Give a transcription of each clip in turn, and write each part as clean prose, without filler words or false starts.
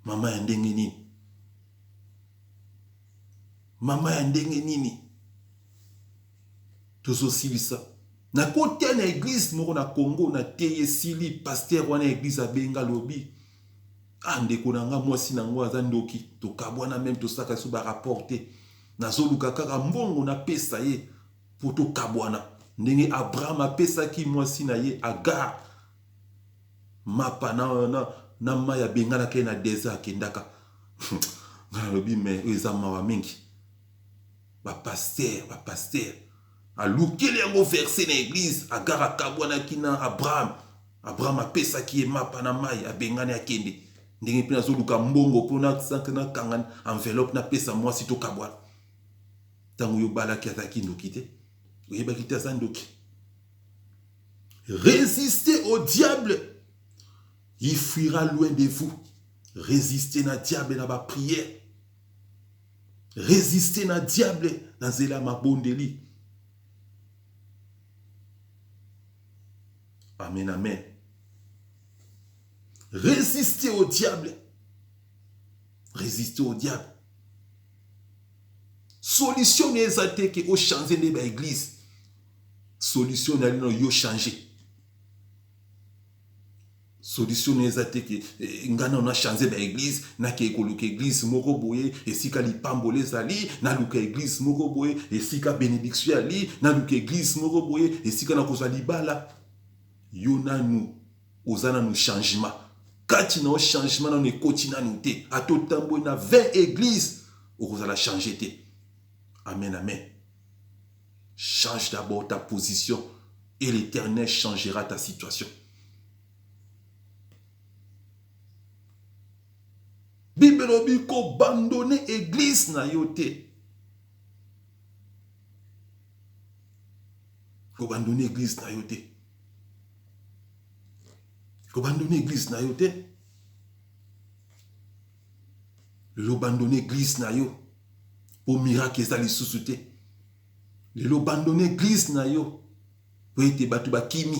Mama ya ndenge nini? Mama ya ndenge nini? Tozosilisa. Na kote na église moko na Congo na teye sili pasteur wana église abenga lobi. Ndeko na nga mwasi na ngo aza ndoki tokabwana même tosaka so ba rapporter. Nazoluka kaka mbongo na pesa ye po tokabwana. Ndenge Abraham apesaki mwasi na ye Agar. Mapa na maya bengala ke na désert kendaka. Ngana lobi mais eza mawa mingi. Ba pasteur. Alukele yango verset na église Agar akabwana kina Abraham. Abraham apesaki ye mapa na maya abengana akende. Ndenge pina zoluka mbongo po na kangana enveloppe na pesa mwasi to kabwana. Tango yo balaki ataki ndoki te. Oyebaki te aza ndoki. Résistez au diable. Il fuira loin de vous. Résistez na diable na ba prière. Résistez na diable na zela mabondeli. Amen, amen. Résistez au diable. Résistez au diable. Solution n'est pas que au changer de l'église. Solution n'est pas yo changer. Solution n'est pas que ngana on a changé l'église na ke koluka église moko boye esika lipambole zali na luka église moko boye esika bénédiction ali na luka église moko boye esika na kozwa libala. Yo nanu ozana no changement. Kati na changement na nekoti na nute atotambo na 20 églises okozala changer te. Amen, amen. Change d'abord ta position et l'Éternel changera ta situation. Bible obi ko abandonner église na yote. Ko abandonner église na yote. Ko abandonner église na yote. Le abandonner église na yo. Pour miracle ezali susu te. Le abandonner église na yo. Pour ete batu bakimi.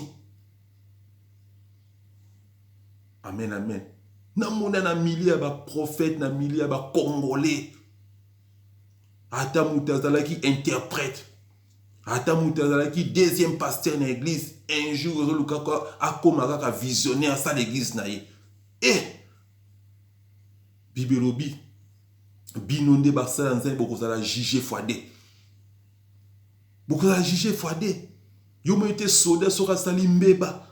Amen, amen. Na mona na milia ba prophète na milia ba congolais. Ata mutazala ki interprète. Ata mutazala ki deuxième pasteur na église. Un jour ozoluka ko akomaka ka visionnaire sa l'église na ye. Bibelobi binonde basala nzambe bokozala juger fois-deux. Bokozala juger fois-deux. Yo mo ete soldat soka sali mbeba.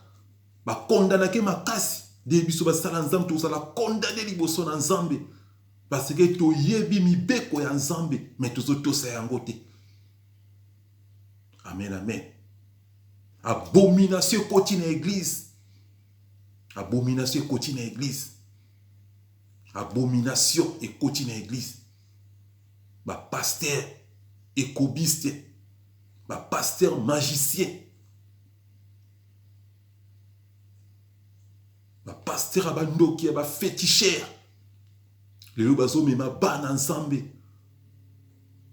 Ba condamna ke makasi. De biso basala nzambe tozala condamné liboso na nzambe. Parce que toyebi mibeko ya nzambe mais tozotosa yango te. Amen, amen. Abomination ekoti na église. Abomination ekoti na église. Abomination ekoti na église. Ba pasteur ekobiste. Ba pasteur magicien. Ba pasteur abandoki ba féticheur. Lelo bazo mema bana nzambe.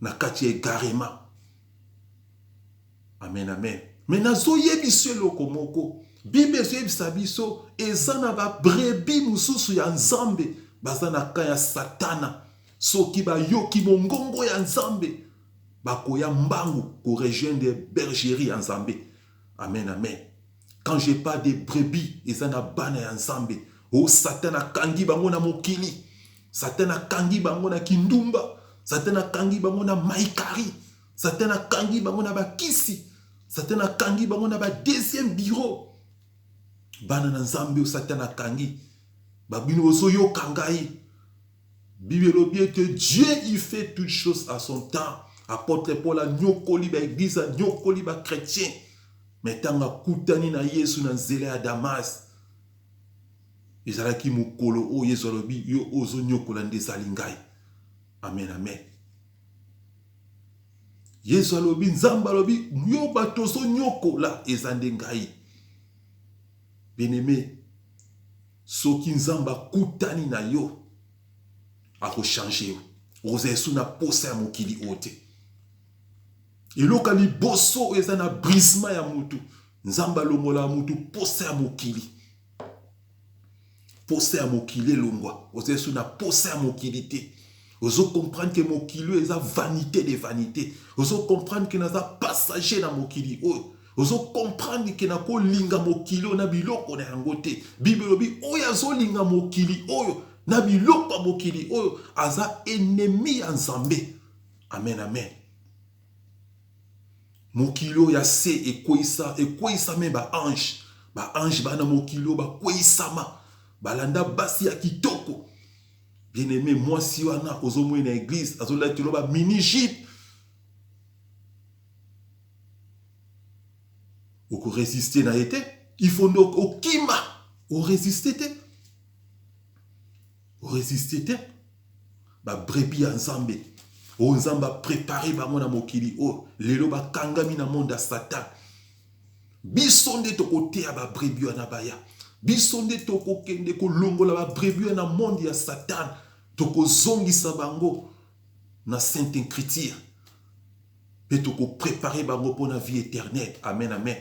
Na kati egarema. Amen, amen. Mais nazo yebiso loko moko. Bible zo yebisa biso ezana ba brebi mususu ya nzambe bazana kaya satana. Soki ba yoki mongongo ya nzambe bakoya mbangu ko rejoindre bergerie ya nzambe. Amen, amen. Quand je parle de brebis ezana bana ya nzambe. O satana kangi bango na mokili. Satana kangi bango na kindumba. Satana kangi bango na maikari. Satana kangi bango na bakisi. Satana kangi bango na ba deuxième bureau. Bana na nzambe o satana kangi. Babino oso yo kangai. Bible lobi que Dieu il fait toutes choses à son temps. Apôtre Paul a nyokoli ba église, a nyokoli ba chrétien. Mais tanga kutani na Yesu na nzela ya Damas. Ezalaki mukolo o Yesu lobi yo ozo nyokola ndezali ngai. Amen, amen. Yesu alobi nzamba alobi yo batoso nyokola ezande ngai. Bien-aimé, soki nzamba kutani na yo ako changer yo. Ozesu na posa ya mokili ote. Eloka liboso eza na brisement ya mutu. Nzamba longola mutu posa ya mokili. posa ya mokili elongwa ozali so na posa ya mokili te ozo comprendre que mokili eza vanité de vanité ozo comprendre que naza passager na mokili oyo ozo comprendre que nakolinga mokili oyo na biloko na yango te bible elobi oyo azolinga mokili oyo na biloko ya mokili oyo aza ennemi ya nzambe. Amen, amen. Mokili oyo ya se ekweyisa me baange bana mokili oyo bakweyisama balanda basi ya kitoko. Bien aimé, mwasi wana ozomwe na église azolaki loba mini jupe oko résister na été il faut donc okima o résister te ba brebi ya nzambe o nzamba préparer bango na mokili o lelo bakangami na monde ya Satan biso nde tokoteya ba brebi wana baya biso nde tokokende kolongola ba brebi na monde ya Satan tokozongisa bango na sainte écriture pe préparer bango pour la vie éternelle. Amen, amen.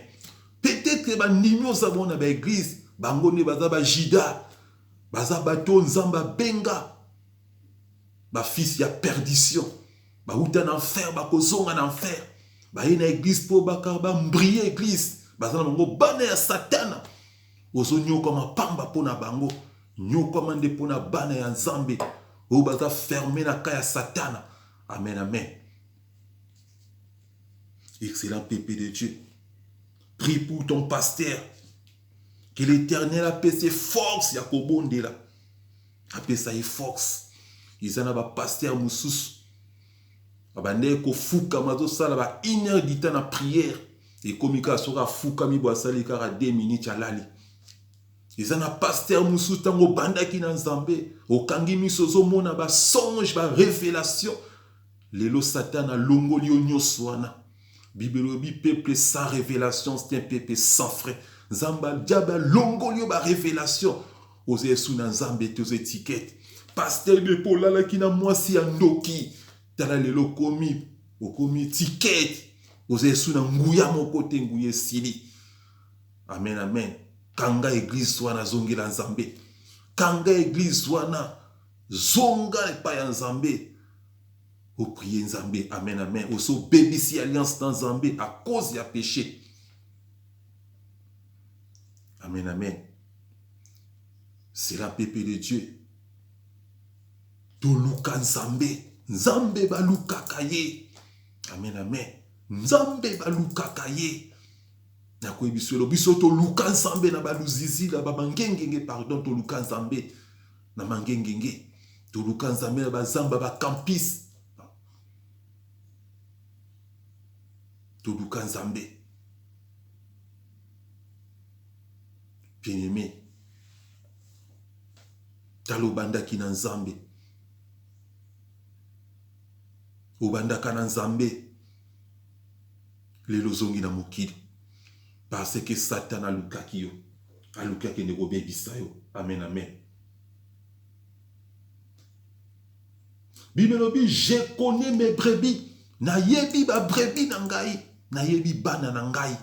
Peut-être que bandimi ozabo na ba église bango ne baza ba jida baza bato nzamba benga ba fils ya perdition ba uta na enfer ba kozonga na enfer ba ina église po bakaba mbrier église baza na bango bana ya Satan ozo nyoka mapamba pona bango nyoka mande pona bana ya nzambe o baza fermé na ka ya Satan. Amen, amen. Excellent pépé de Dieu. Prie pour ton pasteur. Que l'Éternel appelle ses forces. Yakobo Ndela. Appelle ça une force. Ils en ont un pasteur Moussous. Abandé ko fuka mazo sala ba 1 heure du temps na prière. Et comme il sera fuka mi bo sali kara 2 minutes à lali. Ils en ont un pasteur Moussous tango banda ki na nzambe. Okangi misozo mona ba songe ba révélation. Lelo Satan a longoli onyoswana. Bible bi peuple sans révélation, c'est un peuple sans frais. Zamba diaba longolio ba révélation. Ose suna nzambe te étiquette. Pasteur de Paul la ki na mwasi ya ndoki. Tala lelo komi, okomi ticket. Ose suna nguya moko te nguye sili. Amen, amen. Kanga église wana zongela nzambe. Kanga église wana zonga pa ya nzambe. Au prier Nzambe, amen, amen. Au so bébissi alliance dans Nzambe à cause du péché. Amen, amen. C'est la pépé de Dieu. Toluka Nzambe. Nzambe baluka kaye. Amen, amen. Nzambe baluka kaye. Nako ebiso lo biso toluka Nzambe na baluzizi la babangengenge pardon toluka Nzambe na mangengenge. Toluka Nzambe na bazamba ba campus. Toluka Nzambe. Bien-aimé. Talo banda ki na Nzambe. Obanda ka na Nzambe. Lelo zongi na mokili. Parce que Satan a lukaki yo. A lukaki ne bebisa yo. Amen, amen. Bible lobi, je connais mes brebis. Na yebi ba brebis na ngai. Na yebi bana na ngai.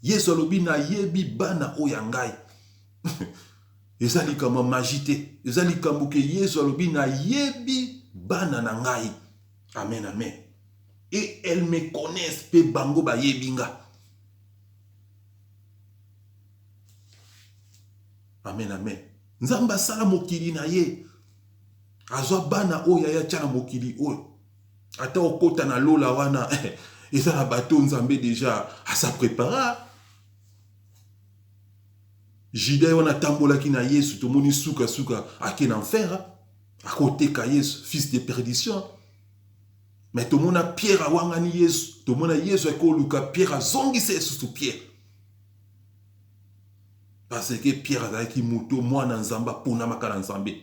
Yesu alobi na yebi bana oya ngai. Ezali kama magité. Ezali kambuke Yesu alobi na yebi bana na ngai. Amen, amen. Et elles me connaissent pe bango ba yebinga. Amen, amen. Nzamba sala mokili na ye. Azwa bana oya ya tchana mokili oyo. Ata okota na lola wana. Et ça la bateau Nzambe déjà à sa prépara. Jida wana tambola ki na Yesu to moni suka ake na enfer. À côté ka Yesu fils de perdition. Mais to mona Pierre wangani Yesu, to mona Yesu ko luka Pierre zongi se sous Pierre. Parce que Pierre azaki moto mwana nzamba pona makana nzambe.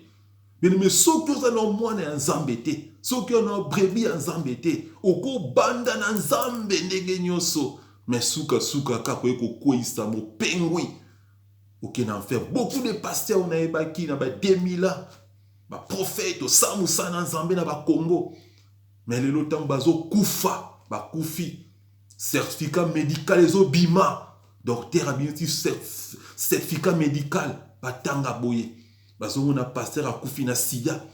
Mais soki oza na mwana ya nzambe te, soki oza na brebi ya nzambe te, okobanda na nzambe ndenge nyonso, mais suka kaka ekokweyisa mopengwi. Ok na enfer. Beaucoup de pasteurs on a ebaki na ba 2000 ans, ba prophète osamusa na nzambe na ba Congo. Mais lelo tango bazo kufa, ba kufi. Certificat médical ezo bima. Docteur a bien certificat médical batanga boye. bazomona pasteur akufi na sida,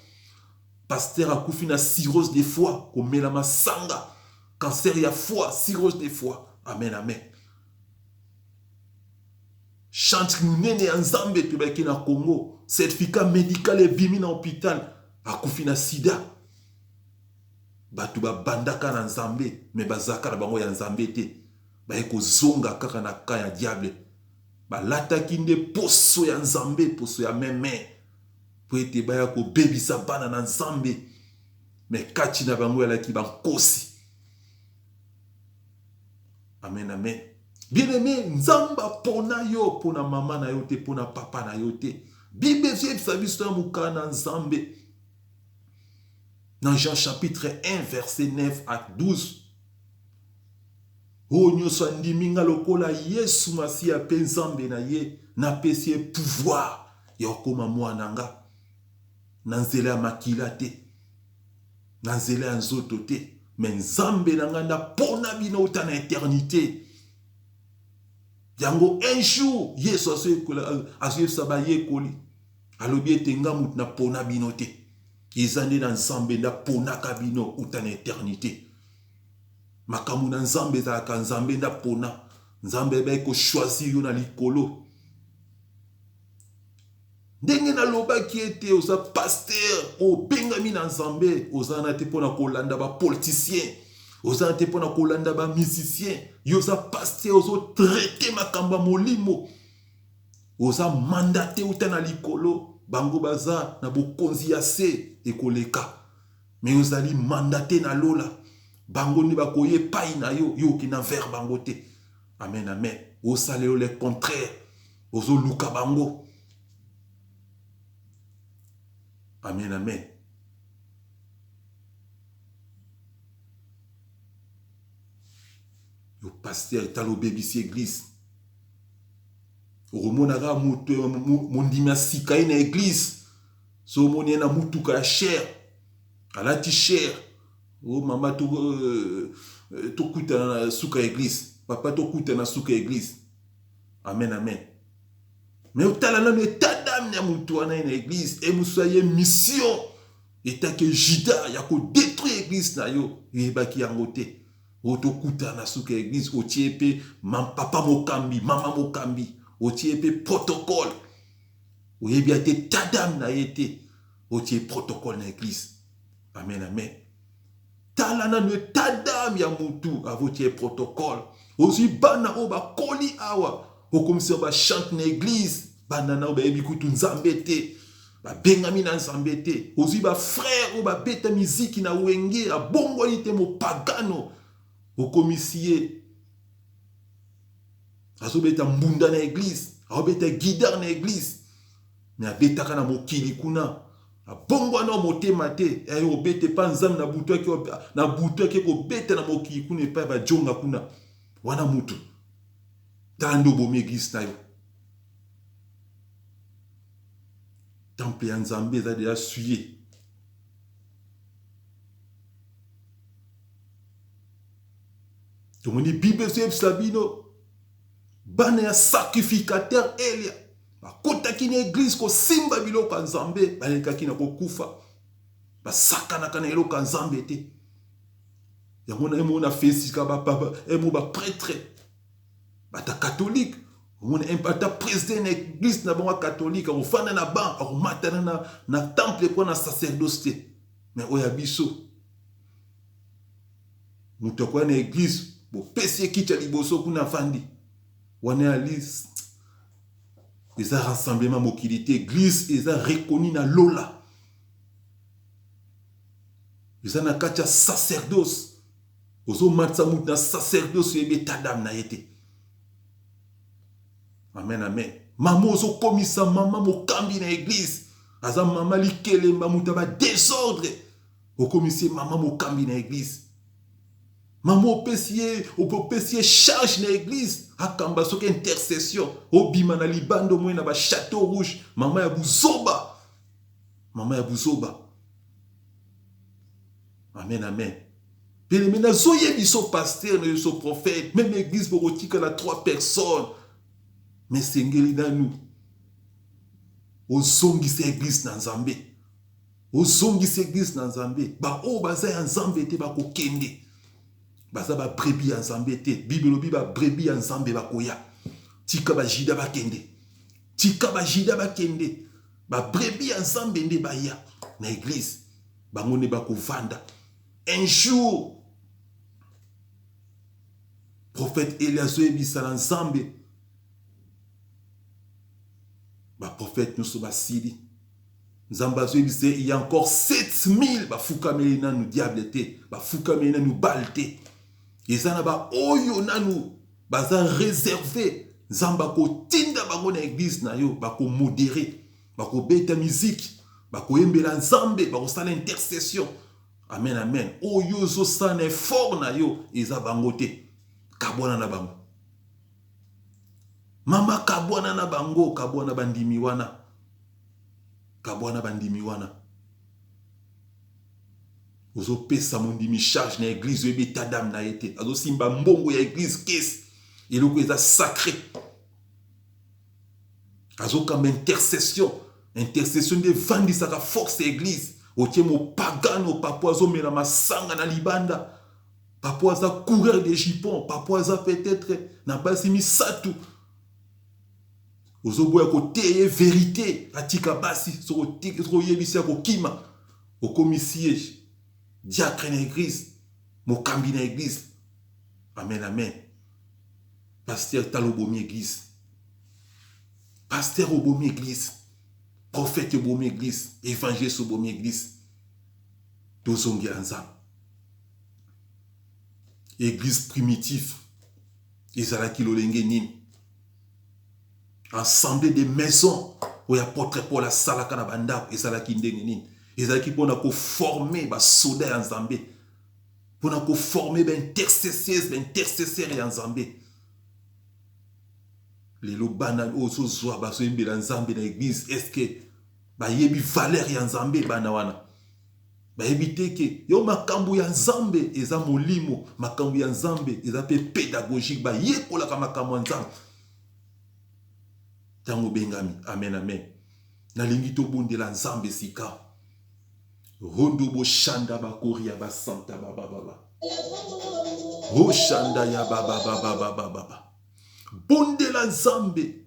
pasteur akufi na cirrhose de foie, komela masanga, cancer ya foie, cirrhose de foie. Amen, amen. Chante munene ya nzambe tobaki na Congo, certificat médical ebimi na hôpital, akufi na sida. Batu bandaka na nzambe, me bazaka na bango ya nzambe te. Baeko zonga kaka na ka ya diable. Balataki nde poso ya nzambe, poso ya meme. Po ete baya ko bebisa bana na nzambe. Me kati na bango ya laki bankosi. Amen, amen. Bien aimé, nzamba pona yo, pona mama na yo te, pona papa na yo te. Bible vie biso ya muka na nzambe. Dans Jean chapitre 1, verset 9 à 12. O nyoso andiminga lokola Yesu Masiya pe nzambe na ye, na pesi ye pouvoir ya okoma mwana nga. Na nzela ya makila te, na nzela ya nzoto te, mais nzambe na nga nda pona bino uta na éternité. Yango un jour, Yesu asoyebisa bayekoli, alobi ete nga mutu na pona bino te. Ezande na nzambe nda ponaka bino uta na éternité. Makamu na nzambe ezalaka nzambe nda pona. Nzambe ebe choisir yo na likolo. Ndenge na lobaki ete oza pasteur, obengami na nzambe, oza na te pona kolanda ba politicien, oza na te pona kolanda ba musicien, yo oza pasteur, ozo traiter makamba molimo, oza mandaté uta na likolo, bango baza na bokonzi ya se ekoleka. Mais ozali mandaté na lola, bango ni bakoye pai na yo, yo ki na vers bango te. Amen, amen. Osale yo le contraire, ozo luka bango. Amen, amen. Yo pasteur talobe bisi église. Omonaka mutu mondimi asika na église. So moni na mutuka ya cher. Alati cher. Oh mama to kuta na suka église. Papa to kuta na suka église. Amen, amen. Mais otala na état d'âme na mutu na église et musaye mission eta que Juda ya ko détruire église na yo yebaki yango te. Oto kuta na suka église otiepe papa mokambi, mama mokambi, otiepe protocole. Oyebi ate état d'âme na yete otie protocole na église. Amen, amen. Tala na état d'âme ya mutu avotie protocole. Ozi bana oba koli awa. Okomisi ba chante na église, banana ba yebi kutu nzambe te, ba bengami na nzambe te. Ozi ba frère ba beta miziki na wenge, a bongo ite mo pagano. Okomisi azo beta mbunda na église, a beta guidar na église. Mais a beta kana mokili kuna. A bongo na motema te, e obete pa nzambe na buto ke ko beta na mokili kuna pa ba jonga kuna. Wana mutu. Tando bomi église na yo. Temple ya nzambe za deja suye. Tomoni Bible se sabino. Bana ya sacrificateur Elia. Bakota kini église ko simba biloko nzambe, baleka kina ko kufa. Ba sakana kana eloko nzambe te. Ya mona fesika ba papa, emo ba prêtre. Bata catholique, on est un président de l'église na bon catholique, on fait na ban, on matana na temple pour na sacerdoce. Mais oyabiso. Mutokwa na église, bo pesi kicha liboso kuna fandi. Wana alis. Les rassemblements mokilité église, ils ont reconnu na lola. Ils ont kacha sacerdoce. Ozo matsa mut na sacerdoce yebe tadam na yete. Amen, amen. Maman ozo komisa mama mokambi na église. Aza mama likele mamuta ba désordre. O komisi mama mokambi na église. Maman opesiye charge na église. Akamba soke intercession. Obima na libando mwe na ba château rouge. Mama ya buzoba. Mama ya buzoba. Amen, amen. Pele mena zoye biso pasteur, biso prophète. Même église pour otika la 3 personnes. Mais c'est ngeli dans nous. ozongisa église na nzambe. Ozongisa église na nzambe. Ba o baza ya nzambe te bakokende. Baza ba brebi ya nzambe te. Bible lobi ba brebi ya nzambe bakoya. Tika ba jida bakende. Tika ba jida bakende. Ba brebi ya nzambe nde baya na église. Bango ne bakovanda. Un jour, prophète Elias oyebisa na nzambe. Ba prophète nous sommes sili. Nzambe oyebisa il y a encore 7000 ba fukameli na nous diable te. Ba fukameli na nous balle te. Ezana ba oyo nanu baza réservé. Nzamba ko tinda bango na église na yo bako modéré, bako beta musique, bako yembela nzambe, bako sala intercession. Amen amen. Oyo zo san effort na yo eza bango te. Kabwana na bango. Mama kabwana na bango, kabwana bandimi wana. Kabwana bandimi wana. Ozo pesa mondimi charge na église ebe tadam na ete. Azo simba mbongo ya église kesi. Eloko eza sacré. Azo comme intercession. Intercession de vandisaka force église. Otie mo pagano papo azo mela masanga na libanda. Papo aza coureur de jupons. Papo aza peut-être na basi misatu. Ozo boya ko teye vérité. Atika basi so yebisi ko kima. Okomi siège. Diacre na église. Mokambi na église. Amen amen. Pasteur Talobomi église. Pasteur Obomi église. Prophète Obomi église. Évangéliste Obomi église. Dozongi anza. Église primitive. Ezalaki lolenge nini. Assemblée des maisons. Où apôtre Paul a salaka na bandako. Ezalaki ndenge nini. Ezalaki pona ko former ba soda ya nzambe. Pona ko former ba intercesseurs ya nzambe. Lelo bana ozo zwa baso yembela nzambe na église. Est-ce que ba yebi valeur ya nzambe bana wana? Ba yebi teke yo makambo ya nzambe eza molimo, makambo ya nzambe eza pe pédagogique ba yekola ka makambo ya nzambe. Tango bengami. Amen amen. Na lingi to bondela nzambe sika. Rondo bo shanda ba koria ba santa baba baba. Ho shanda ya baba baba baba baba. Bondela nzambe.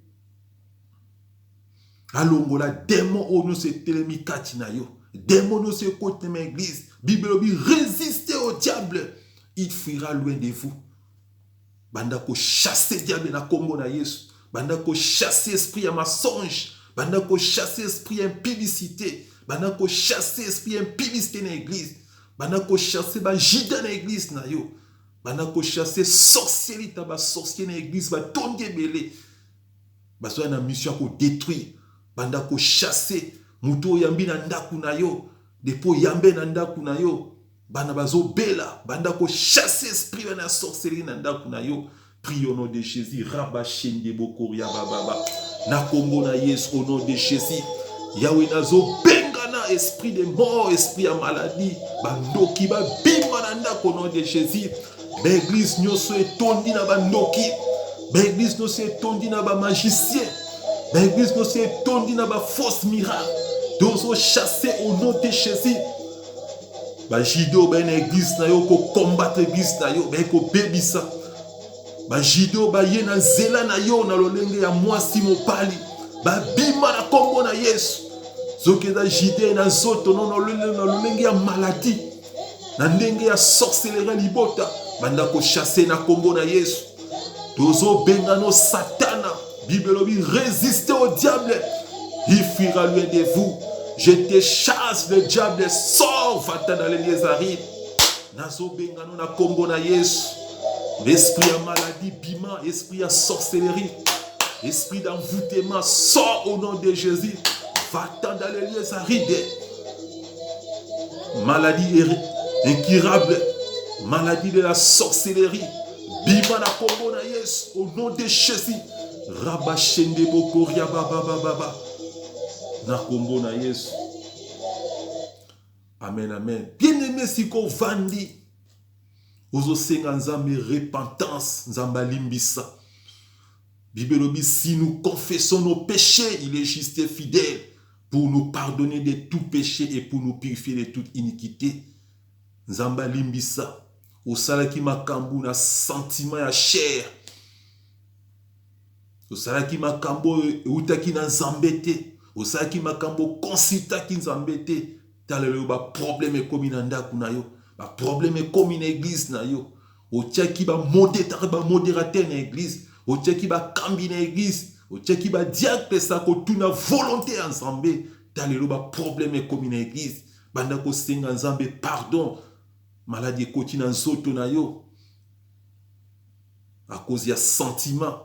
Alongola démon ono se telemi kati na yo. Démon no se kote na église. Bible bi résistez au diable, il fuira loin de vous. Banda ko chasser diable na kombo na Yesu. Banda ko chasser esprit ya mensonge. Banda ko chasser esprit impudicité. Banda ko chasser esprit impudicité na église. Banda ko chasser ba jida na église na yo. Banda ko chasser sorcellerie ta ba sorcier na église ba tonge belé. Ba so na mission ko détruire. Banda ko chasser muto yambi na ndaku na yo. Depo yambe na ndaku na yo. Banda bazo bela. Banda ko chasser esprit na sorcellerie na ndaku na yo. Prie au nom de Jésus. Rabba shende bokoria baba. Na kombo na Yesu au nom de Jésus. Yahweh nazo bengana esprit de mort, esprit à maladie. Bandoki ba bima na ndako au nom de Jésus. L'église nyonso etondi na bandoki. L'église nyonso etondi na ba magicien. L'église nyonso etondi na ba fausse miracle. Dozo chasser au nom de Jésus. Ba jido ba na église na yo ko combattre église na yo, ba ko bebisa. Ba jido ba ye na zela na yo na lolenge ya mwasi mopali. Ba bima na kombo na Yesu. Zoke da jide na zoto no lolenge ya maladie. Na ndenge ya sorcellerie libota. Banda ko chasser na kombo na Yesu. Tozo bengano satana. Bible lobi résistez au diable. Il fuira loin de vous. Je te chasse le diable. Sors, va-t'en dans les lieux arides. Nazo bengano na kombo na Yesu. L'esprit à maladie, bima, esprit à sorcellerie, esprit d'envoûtement, sors au nom de Jésus. Va-t'en dans les lieux arides. Maladie incurable, maladie de la sorcellerie, bima na kombo na Yesu, au nom de Jésus. Rabashende bokoria baba baba. Na kombo na Yesu. Amen amen. Bien-aimé siko vandi. Ozo senga nzambe repentance, nzamba limbisa. Bible dit si nous confessons nos péchés, il est juste et fidèle pour nous pardonner de tout péché et pour nous purifier de toute iniquité. Nzamba limbisa, osalaki makambo na sentiment ya chair. Osalaki makambo eutaki na nzambe te. Osalaki makambo konsitaki nzambe te. Talelo ba problème ekomi na ndako na yo. Ba problème ekomi na église na yo. Otiaki ba modérateur na église. Otiaki ba kambi na église. Otiaki ba diacre sa kotuna volonté ya nzambe. Talelo ba problème ekomi na église. Banda ko senga nzambe pardon. Maladie ekoti na nzoto na yo. À cause ya sentiment.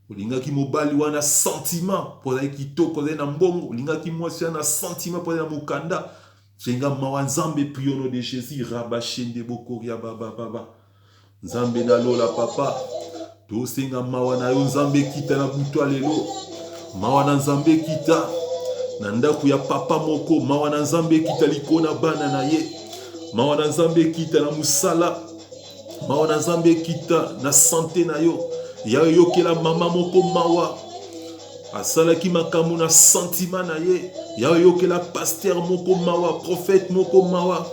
Olingaki mobali wana sentiment. Poza kitoko na mbongo. Olingaki mwasi wana sentiment poza na mukanda. Senga mawa nzambe prie au nom de Jésus. Rabashende bokoria baba baba. Nzambe na lola papa. To senga mawa na yo nzambe kita na buto lelo. Mawa na nzambe kita. Na ndako ya papa moko. Mawa na nzambe kita likona bana na ye. Mawa na nzambe kita na musala. Mawa na nzambe kita na santé na yo. Ya yokela mama moko mawa. Asalaki makamu na sentiment na ye. Ya yokela pasteur moko mawa, prophète moko mawa.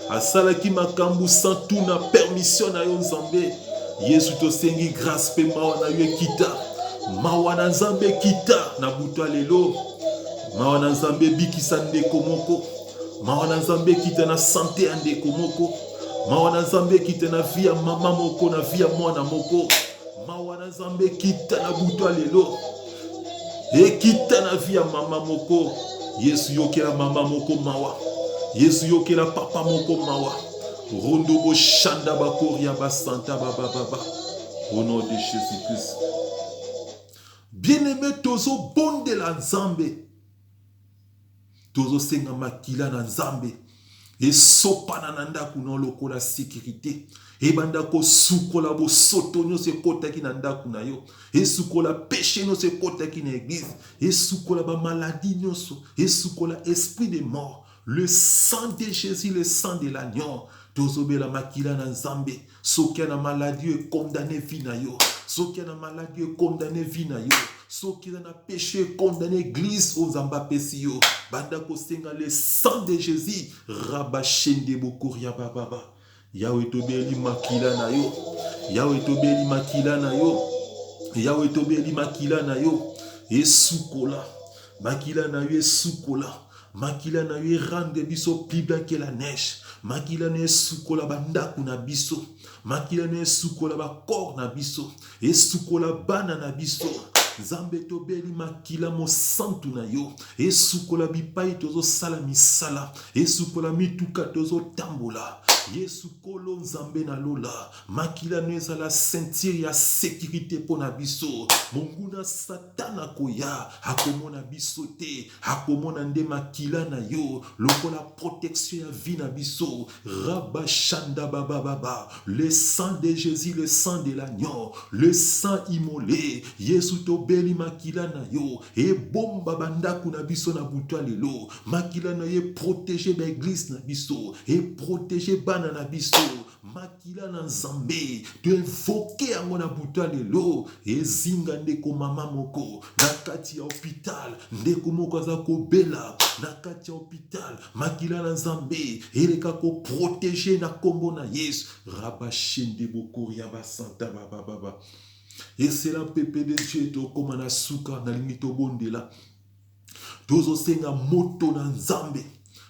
Asalaki makambu sans tout na permission na yo nzambe. Yesu to sengi grâce pe mawa na yo kita. Mawa na nzambe kita na buto lelo. Mawa na nzambe bikisa ndeko moko. Mawa na nzambe kita na santé ya ndeko moko. Mawa na nzambe kita na vie ya mama moko na vie ya mwana moko. Mawa na nzambe kita na buto lelo. E kita na vie ya mama moko. Yesu yokela mama moko mawa. Yesu yokela papa moko mawa. Rondo bo shanda bakoria basanta baba baba. Au nom de Jésus-Christ. Bien-aimé tozo bonde la nzambe. Tozo senga makila na nzambe. E sopana na ndako na lokola sécurité. E banda ko sukola bo soto nyonso ekotaki na ndako na yo. E sukola péché nyonso ekotaki na église. E sukola ba maladie nyonso. E sukola esprit de mort. Le sang de Jésus, le sang de l'agneau. Tozobela makila na nzambe. Soki na maladie est condamné vie na yo. Soki na maladie est condamné vie na yo. Soki na péché est condamné église aux nzamba pesi yo. Banda ko senga le sang de Jésus. Rabashende bokoria baba. Yahweh tobeli makila na yo. Yahweh tobeli makila na yo. Yahweh tobeli makila na yo. Esukola. Makila na yo esukola. Makila na yo rende biso plus blanc que la neige. Makila na esukola bandaku na biso. Makila na esukola ba corps na biso. Esukola bana na biso. Nzambe tobeli makila mo santu na yo. Esukola bipai tozo sala misala. Esukola mituka tozo tambola. Yesu kolo nzambe na lola. Makila neza la ceinture ya sécurité pona biso. Monguna satana koya. Hakomona biso te. Hakomona nde makila na yo. Lokola protection ya vie na biso. Rabashanda baba baba. Le sang de Jésus, le sang de l'agneau. Le sang immolé. Yesu tobeli makila na yo. E bomba bandaku na biso na butwa lelo. Makila na ye protéger ba église na biso. E protéger bana na biso. Makila na nzambe. Tu invoquer yango na butwa lelo. E zinga ndeko mama moko. Na kati ya hôpital. Ndeko moko aza kobela. Na kati ya hôpital. Makila na nzambe. Eleka ko protéger na kombo na Yesu. Rabashende bokoria basanta baba baba. Et c'est la pépé de Dieu to comme na suka na limito bondela. Tozo senga moto na nzambe.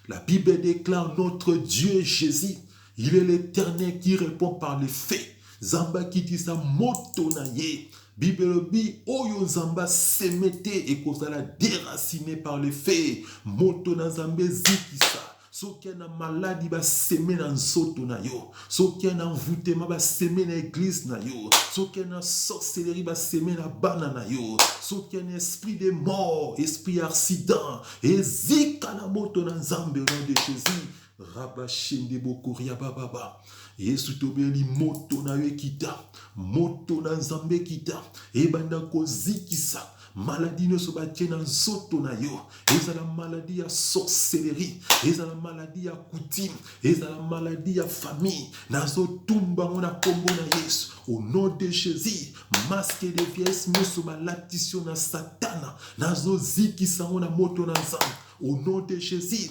La Bible déclare notre Dieu Jésus. Il est l'Éternel qui répond par les faits. Zamba qui dit sa moto na ye. Bible bi oyo nzamba semete et kozala déraciné par les faits. Moto na nzambe zikisa. Soki na maladie ba seme na nzoto na yo. Soki na envoûtement ba seme na église na yo. Soki na sorcellerie ba seme na bana na yo. Soki na esprit de mort, esprit accident. Ezika na moto na nzambe au nom de Jésus. Rabashende bokoria baba. Yesu tobeli moto na yo kita. Moto na nzambe kita. Ebanda kozikisa. Maladie ne se batie dans nzoto na yo. Eza la maladie ya sorcellerie. Eza la maladie ya coutume. Eza la maladie ya famille. Nazo tumba ngona kombo na Yesu. Au nom de Jésus. Masque de vieillesse ne se balatissio na satana. Nazo ziki sa ngona moto na nzambe. au nom de Jésus.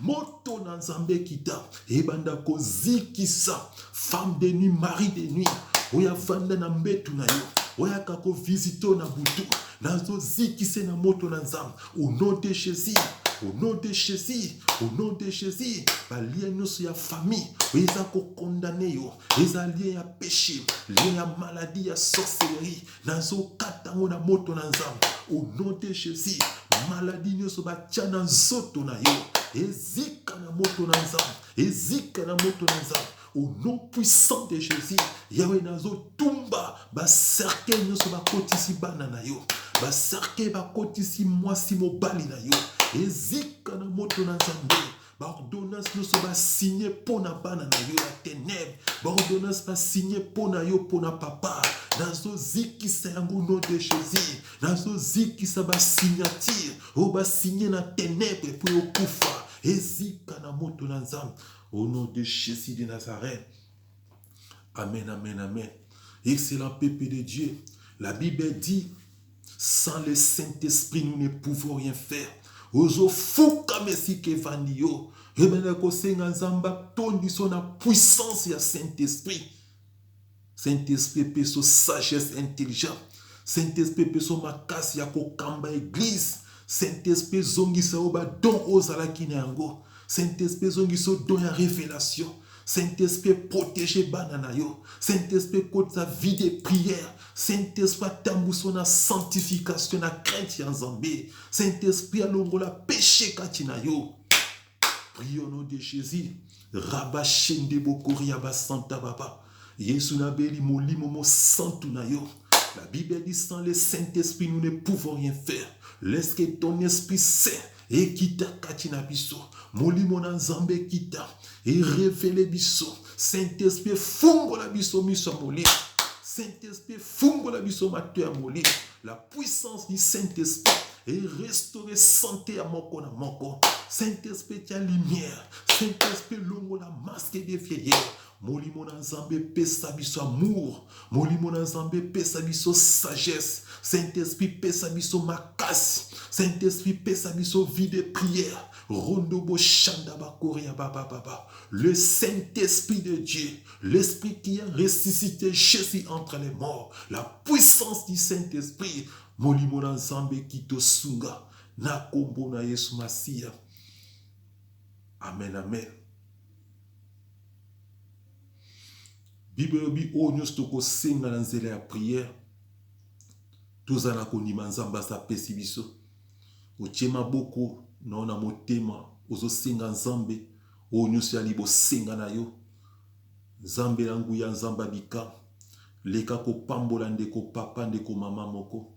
Moto na nzambe kita ebanda kozikisa femme de nuit, mari de nuit oya vanda na mbetu na yo oya kako visito na butu nazo zikise na moto na nzambe au nom de Jésus. Au nom de Jésus, au nom de Jésus, balia nyonso ya famille, eza ko condamné yo, eza lié ya péché, lié ya maladie ya sorcellerie, nazo katango na moto na nzambe. Au nom de Jésus, maladie nyonso batia na nzoto na yo, ezika na moto na nzambe, ezika na moto na nzambe. Au nom puissant de Jésus, Yahweh nazo tumba ba cercle nyonso ba kotisi bana na yo, ba cercle ba kotisi mwasi mobali na yo. Ezika na moto na nzambe. Ba ordonnance nyonso ba signé pona bana na yo ya ténèbres. Ba ordonnance ba signé pona yo pona papa. Nazo zikisa yango nom de Jésus. Nazo zikisa ba signature. O ba signé na ténèbres pour yo kufa. Ezika na moto na nzambe. Au nom de Jésus de Nazareth. Amen, amen, amen. Excellent peuple de Dieu. La Bible dit, sans le Saint-Esprit, nous ne pouvons rien faire. Ozo fuka mesike vandio. Rebele ko senga nzamba tondi so na puissance ya Saint-Esprit. Saint-Esprit pe so sagesse intelligente. Saint-Esprit pe so makasi ya ko kamba église. Saint-Esprit zongi sa oba don ozala kina yango. Saint-Esprit zongi so don ya révélation. Saint-Esprit protégé banana yo. Saint-Esprit côte sa vie de prière. Saint-Esprit tambu son na sanctification na crainte ya nzambe. Saint-Esprit alongo la péché katina yo. Prions au nom de Jésus. Rabashende bokori aba santa baba. Yesu na beli molimo mo santu na yo. La Bible dit sans le Saint-Esprit nous ne pouvons rien faire. Laisse que ton Esprit Saint et kita katina biso. Molimo na nzambe kita. Et révéler biso. Saint-Esprit fungo la biso miso molimo. Saint-Esprit fungo la biso matu a molimo. La puissance du Saint-Esprit et restaurer santé à moko na moko. Saint-Esprit tia lumière. Saint-Esprit longo la masque des vieillards. Molimo na nzambe pesa biso amour. Molimo na nzambe pesa biso sagesse. Saint-Esprit pesa biso makasi. Saint-Esprit pesa biso vie de prière. Rondobo shanda bakori baba baba. Le Saint-Esprit de Dieu, l'Esprit qui a ressuscité Jésus entre les morts, la puissance du Saint-Esprit. Molimo na nzambe kito sunga na kombo na Yesu Masia. Amen, amen. Bible bi o nyos toko senga na nzela ya prière. Tozana kondima nzamba sa pesi biso. Otiema boko na motema ozo senga nzambe o nyos ya libo senga na yo. Nzambe na nguya nzamba bika. Leka ko pambola ndeko papa ndeko mama moko.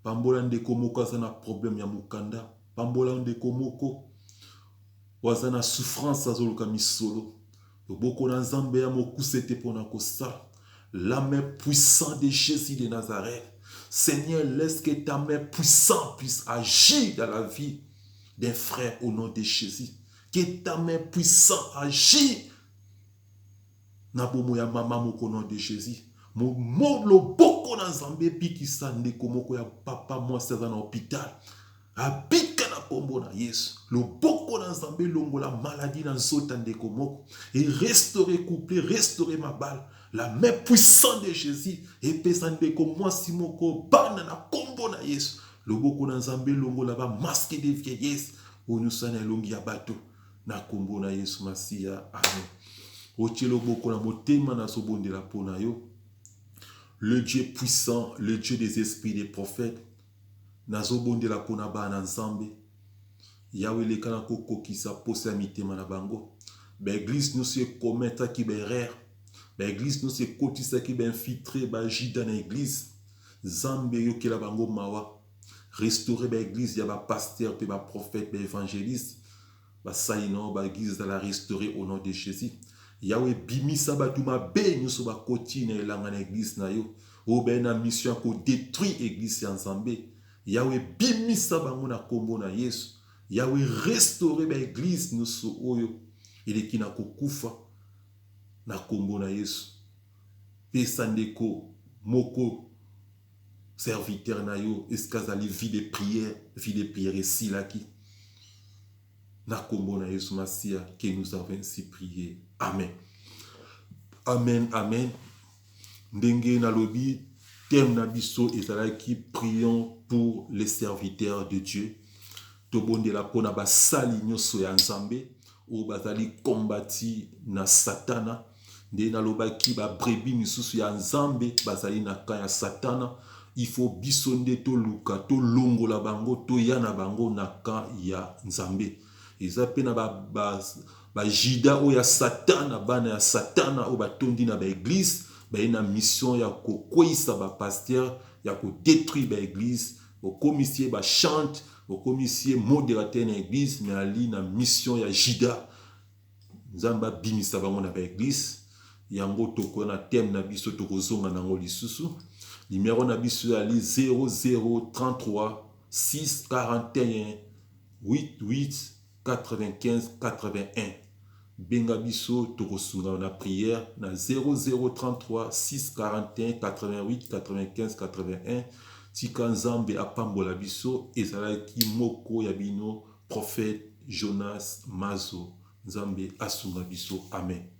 Pambola ndeko moko aza na problème ya mukanda. Pambola ndeko moko waza na souffrance azoluka misolo. Boko na nzambe ya mokusete pona kosala. La main puissante de Jésus de Nazareth. Seigneur, laisse que ta main puissante puisse agir dans la vie d'un frère au nom de Jésus. Que ta main puissante agisse na bomo ya mama moko au nom de Jésus. Lo boko na nzambe pikisa ndeko moko ya papa mwasi aza na hôpital. Abika na kombo na Yesu. Lo boko na nzambe longola maladie na nzota ndeko moko. Et restaurer couple, restaurer ma balle. La main puissante de Jésus. Et pesa ndeko mwasi moko bana na kombo na Yesu. Lo boko na nzambe longola ba masque de vieillesse. Onusana longi ya bato. Na kombo na Yesu Masia. Amen. Otielo boko na motema na sobondela pona yo. Le Dieu puissant, le Dieu des esprits des prophètes. Nazobondela pona ba na nzambe. Yahweh le kana koko ki sa pose mitema na bango. Ba église nous se commettre ki ba erreur. Ba église nous se kotisa ki ba infiltrer ba jida na église. Nzambe yo ke la bango mawa. Restaurer ba église ya ba pasteur pe ba prophète ba évangéliste. Ba saino ba église da la restaurer au nom de Jésus. Yahweh bimisa batuma be nyuso ba koti na elanga na église na yo. O be na mission ko détruire église ya nzambe. Yahweh bimisa bango na kombo na Yesu. Yahweh restaurer ba église nyuso oyo eleki na kokufa na kombo na Yesu. Pesa ndeko moko serviteur na yo eskazali vie de prière esilaki. Na kombo na Yesu Masia que nous avons ainsi prié. Amen. Amen, amen. Ndenge na lobi, thème na biso ezalaki prions pour les serviteurs de Dieu. Tobondela pona basali nyonso ya Nzambe o bazali kombati na Satana. Nde na lobaki ba brebi misusu ya Nzambe bazali na ka ya Satana. Il faut biso nde to luka to longola bango to yana bango na ka ya Nzambe. Eza pe na ba jida o ya Satana, bana ya Satana o batondi na ba église, ba ina mission ya ko kwisa ba pasteur, ya ko détruire ba église, au commissaire ba chante, au commissaire modérateur na église, mais ali na mission ya jida. Nzamba bimisa bango na ba église, yango toko na thème na biso tokozonga nango lisusu. Numéro na biso ali 0033 641 88 95 81. Benga biso tokosunga na prière na 0033 641 88 95 81. Tika Nzambe apambola biso ezalaki moko ya bino prophète Jonas Mazo. Nzambe asunga biso. Amen.